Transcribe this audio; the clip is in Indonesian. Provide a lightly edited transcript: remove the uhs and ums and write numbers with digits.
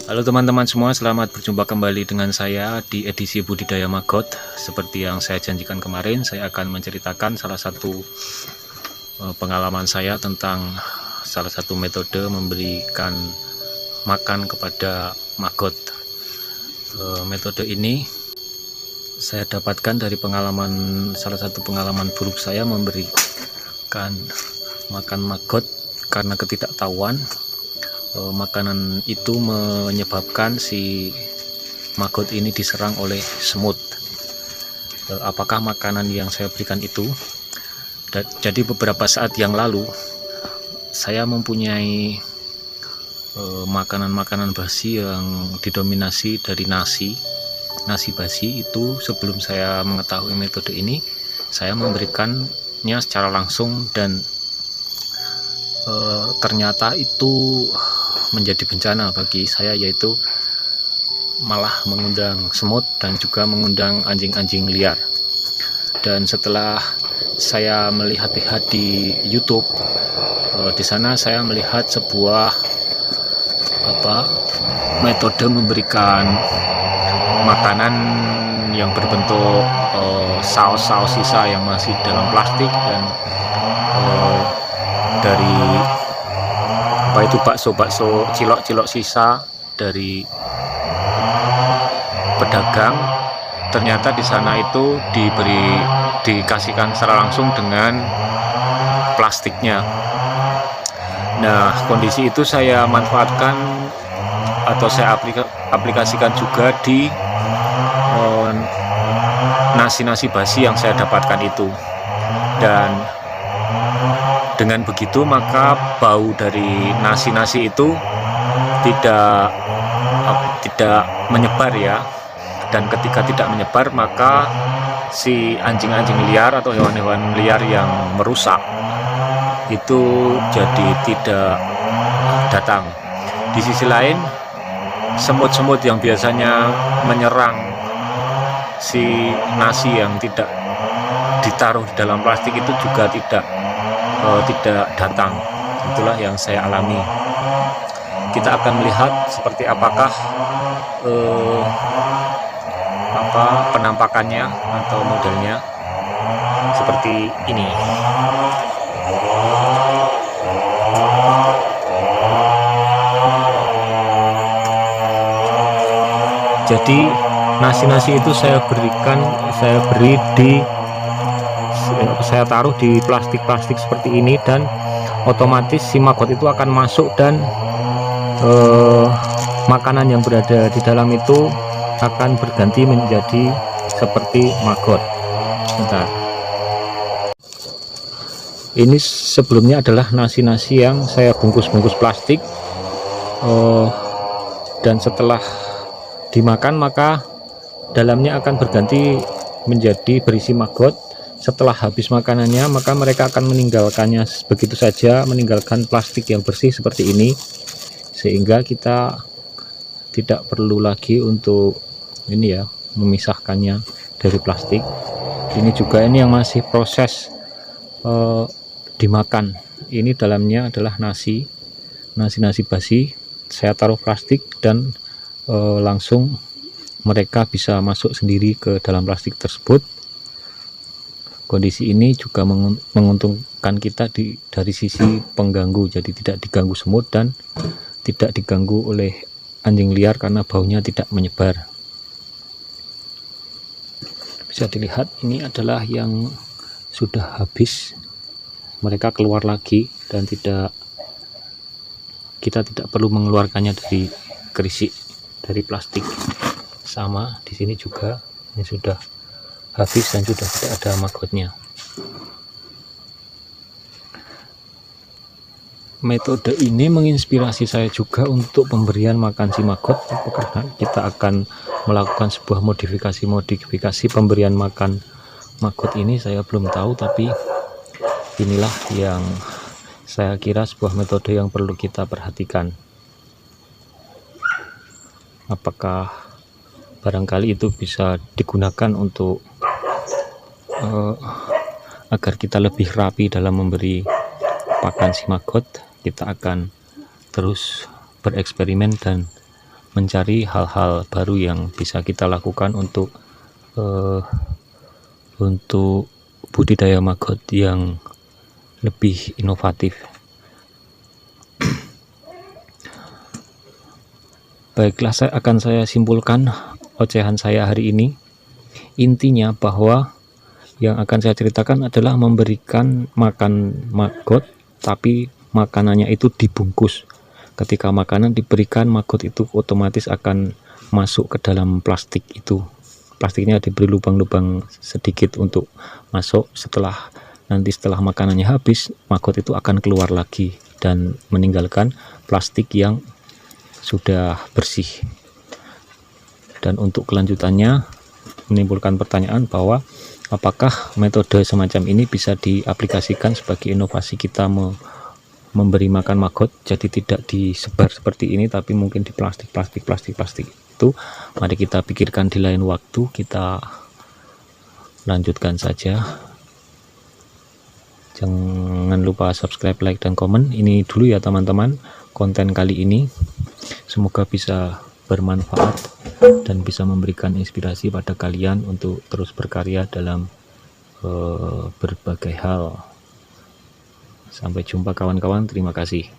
Halo teman-teman semua, selamat berjumpa kembali dengan saya di edisi Budidaya Maggot. Seperti yang saya janjikan kemarin, saya akan menceritakan salah satu pengalaman saya tentang salah satu metode memberikan makan kepada maggot. Metode ini saya dapatkan dari salah satu pengalaman buruk saya memberikan makan maggot karena ketidaktahuan. Makanan itu menyebabkan si maggot ini diserang oleh semut. Apakah makanan yang saya berikan itu? Jadi beberapa saat yang lalu saya mempunyai makanan-makanan basi yang didominasi dari nasi basi. Itu sebelum saya mengetahui metode ini, saya memberikannya secara langsung dan ternyata itu menjadi bencana bagi saya, yaitu malah mengundang semut dan juga mengundang anjing-anjing liar. Dan setelah saya melihat-lihat di YouTube, di sana saya melihat sebuah metode memberikan makanan yang berbentuk saus-saus sisa yang masih dalam plastik, dan dari bakso cilok sisa dari pedagang. Ternyata di sana itu dikasihkan secara langsung dengan plastiknya. Nah, kondisi itu saya manfaatkan atau saya aplikasikan juga di nasi basi yang saya dapatkan itu. Dan dengan begitu maka bau dari nasi itu tidak menyebar ya. Dan ketika tidak menyebar, maka si anjing-anjing liar atau hewan-hewan liar yang merusak itu jadi tidak datang. Di sisi lain, semut-semut yang biasanya menyerang si nasi yang tidak ditaruh di dalam plastik itu juga tidak datang. Itulah yang saya alami. Kita akan melihat seperti apakah penampakannya atau modelnya seperti ini. Jadi nasi itu saya taruh di plastik seperti ini, dan otomatis si maggot itu akan masuk, dan makanan yang berada di dalam itu akan berganti menjadi seperti maggot. Bentar. Ini sebelumnya adalah nasi yang saya bungkus plastik, dan setelah dimakan maka dalamnya akan berganti menjadi berisi maggot. Setelah habis makanannya, maka mereka akan meninggalkannya begitu saja, meninggalkan plastik yang bersih seperti ini, sehingga kita tidak perlu lagi untuk memisahkannya dari plastik. Ini yang masih proses dimakan. Ini dalamnya adalah nasi basi. Saya taruh plastik dan langsung mereka bisa masuk sendiri ke dalam plastik tersebut. Kondisi ini juga menguntungkan kita dari sisi pengganggu, jadi tidak diganggu semut dan tidak diganggu oleh anjing liar karena baunya tidak menyebar. Bisa dilihat, ini adalah yang sudah habis, mereka keluar lagi, dan kita tidak perlu mengeluarkannya dari kerisik dari plastik. Sama di sini juga, ini sudah habis dan sudah tidak ada maggotnya. Metode ini menginspirasi saya juga untuk pemberian makan si maggot, karena kita akan melakukan sebuah modifikasi pemberian makan maggot ini. Saya belum tahu, tapi inilah yang saya kira sebuah metode yang perlu kita perhatikan. Apakah barangkali itu bisa digunakan untuk agar kita lebih rapi dalam memberi pakan si maggot. Kita akan terus bereksperimen dan mencari hal-hal baru yang bisa kita lakukan untuk budidaya maggot yang lebih inovatif. Baiklah, saya simpulkan ocehan saya hari ini. Intinya bahwa yang akan saya ceritakan adalah memberikan makan maggot, tapi makanannya itu dibungkus. Ketika makanan diberikan, maggot itu otomatis akan masuk ke dalam plastik itu. Plastiknya diberi lubang-lubang sedikit untuk masuk. Setelah makanannya habis, maggot itu akan keluar lagi dan meninggalkan plastik yang sudah bersih. Dan untuk kelanjutannya menimbulkan pertanyaan bahwa apakah metode semacam ini bisa diaplikasikan sebagai inovasi kita memberi makan maggot, jadi tidak disebar seperti ini tapi mungkin di plastik itu. Mari kita pikirkan di lain waktu, kita lanjutkan saja. Jangan lupa subscribe, like, dan komen. Ini dulu ya teman-teman konten kali ini, semoga bisa bermanfaat dan bisa memberikan inspirasi pada kalian untuk terus berkarya dalam berbagai hal. Sampai jumpa kawan-kawan, terima kasih.